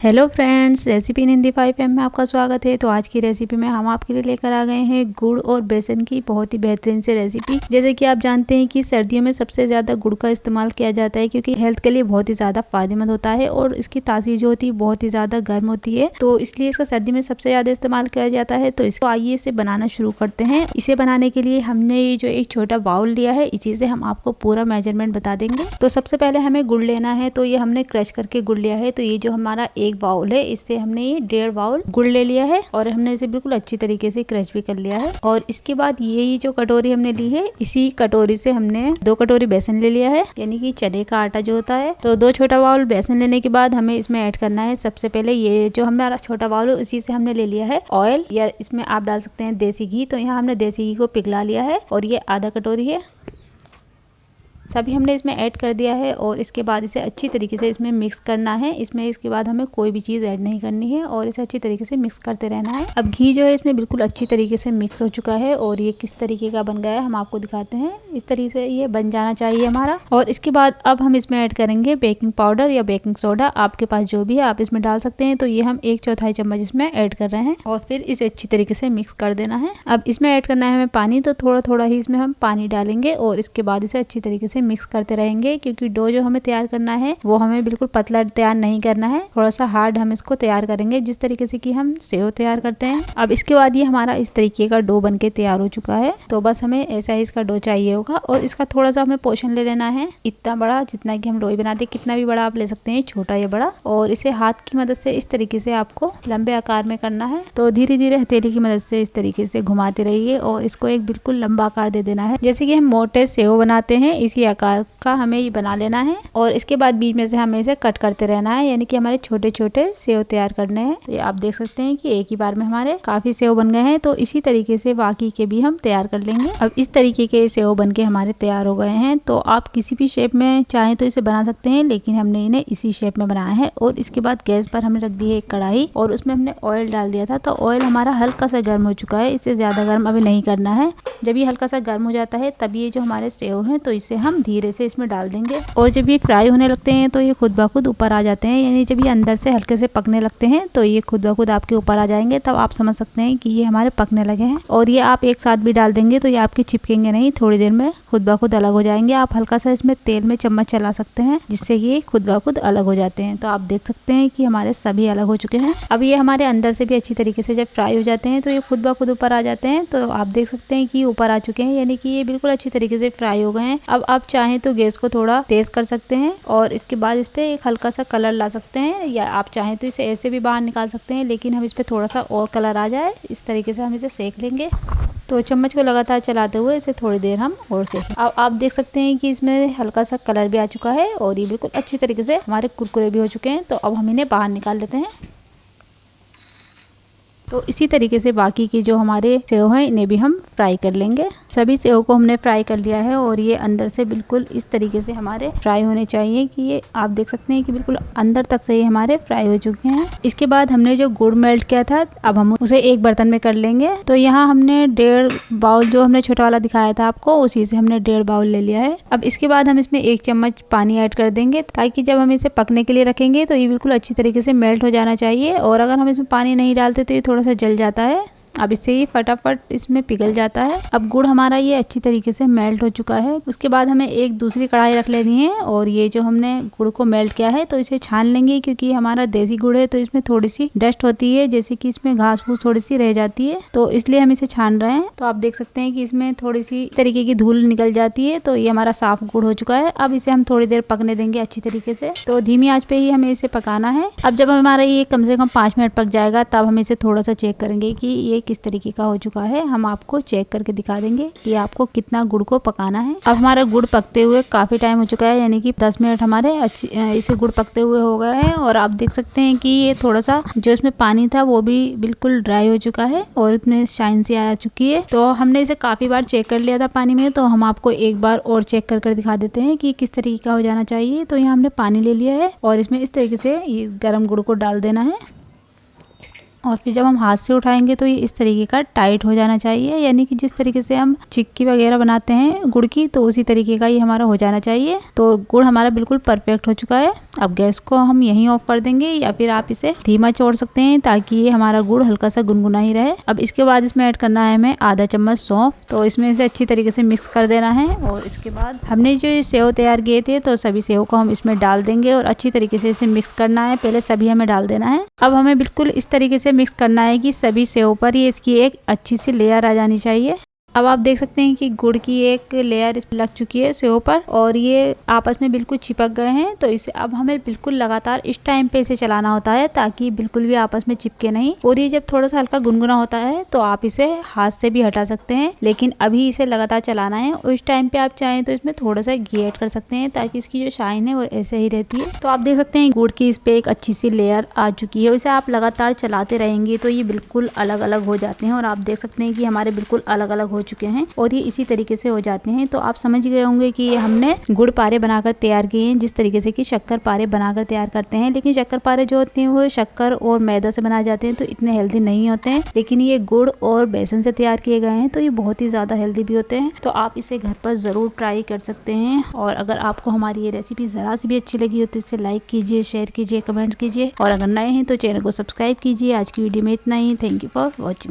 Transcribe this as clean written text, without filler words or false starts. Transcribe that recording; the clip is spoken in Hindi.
हेलो फ्रेंड्स, रेसिपी इन हिंदी 5M में आपका स्वागत है। तो आज की रेसिपी में हम आपके लिए लेकर आ गए हैं गुड़ और बेसन की बहुत ही बेहतरीन से रेसिपी। जैसे कि आप जानते हैं कि सर्दियों में सबसे ज्यादा गुड़ का इस्तेमाल किया जाता है क्योंकि हेल्थ के लिए बहुत ही ज्यादा फायदेमंद होता है और इसकी तासीर जो होती है बहुत ही ज्यादा गर्म होती है, तो इसलिए इसका सर्दी में सबसे ज्यादा इस्तेमाल किया जाता है। तो इसको आइए इसे बनाना शुरू करते हैं। इसे बनाने के लिए हमने ये जो एक छोटा बाउल लिया है, इसी से हम आपको पूरा मेजरमेंट बता देंगे। तो सबसे पहले हमें गुड़ लेना है, तो ये हमने क्रश करके गुड़ लिया है। तो ये जो हमारा एक बाउल है, इससे हमने ये 1.5 बाउल गुड़ ले लिया है और हमने इसे बिल्कुल अच्छी तरीके से क्रश भी कर लिया है। और इसके बाद ये जो कटोरी हमने ली है, इसी कटोरी से हमने 2 कटोरी बेसन ले लिया है, यानी कि चने का आटा जो होता है। तो 2 छोटा बाउल बेसन लेने के बाद हमें इसमें ऐड करना है सबसे पहले ये जो हमारा छोटा बाउल है, उसी से हमने ले लिया है ऑयल, या इसमें आप डाल सकते हैं देसी घी। तो यहाँ हमने देसी घी को पिघला लिया है और ये आधा कटोरी है, सभी हमने इसमें ऐड कर दिया है। और इसके बाद इसे अच्छी तरीके से इसमें मिक्स करना है। इसमें इसके बाद हमें कोई भी चीज़ ऐड नहीं करनी है और इसे अच्छी तरीके से मिक्स करते रहना है। अब घी जो है इसमें बिल्कुल अच्छी तरीके से मिक्स हो चुका है और ये किस तरीके का बन गया है हम आपको दिखाते हैं। इस तरीके से ये बन जाना चाहिए हमारा। और इसके बाद अब हम इसमें ऐड करेंगे बेकिंग पाउडर या बेकिंग सोडा, आपके पास जो भी है आप इसमें डाल सकते हैं। तो ये हम 1/4 चम्मच इसमें ऐड कर रहे हैं और फिर इसे अच्छी तरीके से मिक्स कर देना है। अब इसमें ऐड करना है हमें पानी, तो थोड़ा थोड़ा ही इसमें हम पानी डालेंगे और इसके बाद इसे अच्छी तरीके से मिक्स करते रहेंगे, क्योंकि डो जो हमें तैयार करना है वो हमें बिल्कुल पतला तैयार नहीं करना है, थोड़ा सा हार्ड हम इसको तैयार करेंगे, जिस तरीके से कि हम सेव तैयार करते हैं। अब इसके बाद ये हमारा इस तरीके का डो बनके तैयार हो चुका है। तो बस हमें ऐसा ही इसका डो चाहिए होगा और इसका थोड़ा सा हमें पोर्शन ले लेना है, इतना बड़ा जितना कि हम लोई बनाते हैं, कितना भी बड़ा आप ले सकते हैं, छोटा या बड़ा। और इसे हाथ की मदद से इस तरीके से आपको लंबे आकार में करना है। तो धीरे धीरे हथेली की मदद से इस तरीके से घुमाते रहिए और इसको एक बिल्कुल लंबा आकार दे देना है। जैसे कि हम मोटे सेव बनाते हैं, इसी आकार का हमें ये बना लेना है। और इसके बाद बीच में से हमें इसे कट करते रहना है, यानी कि हमारे छोटे छोटे सेव तैयार करने हैं। ये आप देख सकते हैं कि एक ही बार में हमारे काफी सेव बन गए हैं। तो इसी तरीके से बाकी के भी हम तैयार कर लेंगे। अब इस तरीके के सेव बन के हमारे तैयार हो गए हैं। तो आप किसी भी शेप में चाहें तो इसे बना सकते हैं, लेकिन हमने इन्हें इसी शेप में बनाया है। और इसके बाद गैस पर हमने रख दी है एक कढ़ाई और उसमें हमने ऑयल डाल दिया था। तो ऑयल हमारा हल्का सा गर्म हो चुका है, इससे ज्यादा गर्म अभी नहीं करना है। जब ये हल्का सा गर्म हो जाता है तब ये जो हमारे सेव हैं, तो इसे हम धीरे से इसमें डाल देंगे। और जब ये फ्राई होने लगते हैं तो ये खुद ब खुद ऊपर आ जाते हैं, यानी जब ये अंदर से हल्के से पकने लगते हैं तो ये खुद ब खुद आपके ऊपर आ जाएंगे। तब आप समझ सकते हैं कि ये हमारे पकने लगे हैं। और ये आप एक साथ भी डाल देंगे तो ये आपके चिपकेंगे नहीं, थोड़ी देर में खुद ब खुद अलग हो जाएंगे। आप हल्का सा इसमें तेल में चम्मच चला सकते हैं, जिससे ये खुद ब खुद अलग हो जाते हैं। तो आप देख सकते हैं कि हमारे सभी अलग हो चुके हैं। अब ये हमारे अंदर से भी अच्छी तरीके से जब फ्राई हो जाते हैं तो ये खुद ब खुद ऊपर आ जाते हैं। तो आप देख सकते हैं कि ऊपर आ चुके हैं, यानी कि ये बिल्कुल अच्छी तरीके से फ्राई हो गए हैं। अब आप चाहें तो गैस को थोड़ा तेज कर सकते हैं और इसके बाद इस पे एक हल्का सा कलर ला सकते हैं, या आप चाहें तो इसे ऐसे भी बाहर निकाल सकते हैं, लेकिन हम इस पे थोड़ा सा और कलर आ जाए इस तरीके से हम इसे सेक लेंगे। तो चम्मच को लगातार चलाते हुए इसे थोड़ी देर हम और सेकें। अब आप देख सकते हैं कि इसमें हल्का सा कलर भी आ चुका है और ये बिल्कुल अच्छी तरीके से हमारे कुरकुरे भी हो चुके हैं। तो अब हम इन्हें बाहर निकाल लेते हैं। तो इसी तरीके से बाकी की जो हमारे सेव हैं इन्हें भी हम फ्राई कर लेंगे। सभी सेव को हमने फ्राई कर लिया है और ये अंदर से बिल्कुल इस तरीके से हमारे फ्राई होने चाहिए कि ये आप देख सकते हैं कि बिल्कुल अंदर तक से ये हमारे फ्राई हो चुके हैं। इसके बाद हमने जो गुड़ मेल्ट किया था, अब हम उसे एक बर्तन में कर लेंगे। तो यहाँ हमने 1.5 बाउल जो हमने छोटा वाला दिखाया था आपको, उसी से हमने 1.5 बाउल ले लिया है। अब इसके बाद हम इसमें 1 चम्मच पानी ऐड कर देंगे, ताकि जब हम इसे पकने के लिए रखेंगे तो ये बिल्कुल अच्छी तरीके से मेल्ट हो जाना चाहिए। और अगर हम इसमें पानी नहीं डालते तो ये थोड़ा सा जल जाता है। अब इससे ये फटाफट इसमें पिघल जाता है। अब गुड़ हमारा ये अच्छी तरीके से मेल्ट हो चुका है। उसके बाद हमें एक दूसरी कढ़ाई रख लेनी है और ये जो हमने गुड़ को मेल्ट किया है तो इसे छान लेंगे, क्योंकि हमारा देसी गुड़ है तो इसमें थोड़ी सी डस्ट होती है, जैसे कि इसमें घास फूस थोड़ी सी रह जाती है, तो इसलिए हम इसे छान रहे हैं। तो आप देख सकते हैं कि इसमें थोड़ी सी तरीके की धूल निकल जाती है। तो ये हमारा साफ गुड़ हो चुका है। अब इसे हम थोड़ी देर पकने देंगे अच्छी तरीके से। तो धीमी आंच पे ही हमें इसे पकाना है। अब जब हमारा ये कम से कम 5 मिनट पक जाएगा, तब हम इसे थोड़ा सा चेक करेंगे कि ये किस तरीके का हो चुका है। हम आपको चेक करके दिखा देंगे कि आपको कितना गुड़ को पकाना है। अब हमारा गुड़ पकते हुए काफी टाइम हो चुका है, यानी कि 10 मिनट हमारे इसे गुड़ पकते हुए हो गए हैं। और आप देख सकते हैं कि ये थोड़ा सा जो इसमें पानी था वो भी बिल्कुल ड्राई हो चुका है और इसमें शाइन सी आ चुकी है। तो हमने इसे काफी बार चेक कर लिया था पानी में, तो हम आपको एक बार और चेक कर दिखा देते हैं कि किस तरीके का हो जाना चाहिए। तो यहाँ हमने पानी ले लिया है और इसमें इस तरीके से ये गर्म गुड़ को डाल देना है। और फिर जब हम हाथ से उठाएंगे तो ये इस तरीके का टाइट हो जाना चाहिए, यानी कि जिस तरीके से हम चिक्की वगैरह बनाते हैं गुड़ की, तो उसी तरीके का ये हमारा हो जाना चाहिए। तो गुड़ हमारा बिल्कुल परफेक्ट हो चुका है। अब गैस को हम यहीं ऑफ कर देंगे या फिर आप इसे धीमा छोड़ सकते हैं ताकि ये हमारा गुड़ हल्का सा गुनगुना ही रहे। अब इसके बाद इसमें ऐड करना है हमें आधा चम्मच सौंफ। तो इसमें से अच्छी तरीके से मिक्स कर देना है और इसके बाद हमने जो ये सेव तैयार किए थे तो सभी सेव को हम इसमें डाल देंगे और अच्छी तरीके से इसे मिक्स करना है। पहले सभी हमें डाल देना है। अब हमें बिल्कुल इस तरीके से मिक्स करना है कि सभी सेव पर ये इसकी एक अच्छी सी लेयर आ जानी चाहिए। अब आप देख सकते हैं कि गुड़ की एक लेयर इस पर लग चुकी है सेव पर और ये आपस में बिल्कुल चिपक गए हैं। तो इसे अब हमें बिल्कुल लगातार इस टाइम पे इसे चलाना होता है ताकि बिल्कुल भी आपस में चिपके नहीं। और ये जब थोड़ा सा हल्का गुनगुना होता है तो आप इसे हाथ से भी हटा सकते हैं, लेकिन अभी इसे लगातार चलाना है। और इस टाइम पे आप चाहें तो इसमें थोड़ा सा घी ऐड कर सकते हैं ताकि इसकी जो शाइन है वो ऐसे ही रहती है। तो आप देख सकते हैं गुड़ की इस पे एक अच्छी सी लेयर आ चुकी है। इसे आप लगातार चलाते रहेंगे तो ये बिल्कुल अलग अलग हो जाते हैं और आप देख सकते हैं कि हमारे बिल्कुल अलग अलग हो चुके हैं और ये इसी तरीके से हो जाते हैं। तो आप समझ गए होंगे कि ये हमने गुड़ पारे बनाकर तैयार किए हैं, जिस तरीके से कि शक्कर पारे बनाकर तैयार करते हैं। लेकिन शक्कर पारे जो होते हैं वो शक्कर और मैदा से बनाए जाते हैं तो इतने हेल्दी नहीं होते हैं, लेकिन ये गुड़ और बेसन से तैयार किए गए हैं तो ये बहुत ही ज्यादा हेल्दी भी होते हैं। तो आप इसे घर पर जरूर ट्राई कर सकते हैं। और अगर आपको हमारी ये रेसिपी जरा सी भी अच्छी लगी हो तो इसे लाइक कीजिए, शेयर कीजिए, कमेंट कीजिए और अगर नए हैं तो चैनल को सब्सक्राइब कीजिए। आज की वीडियो में इतना ही। Thank you for watching.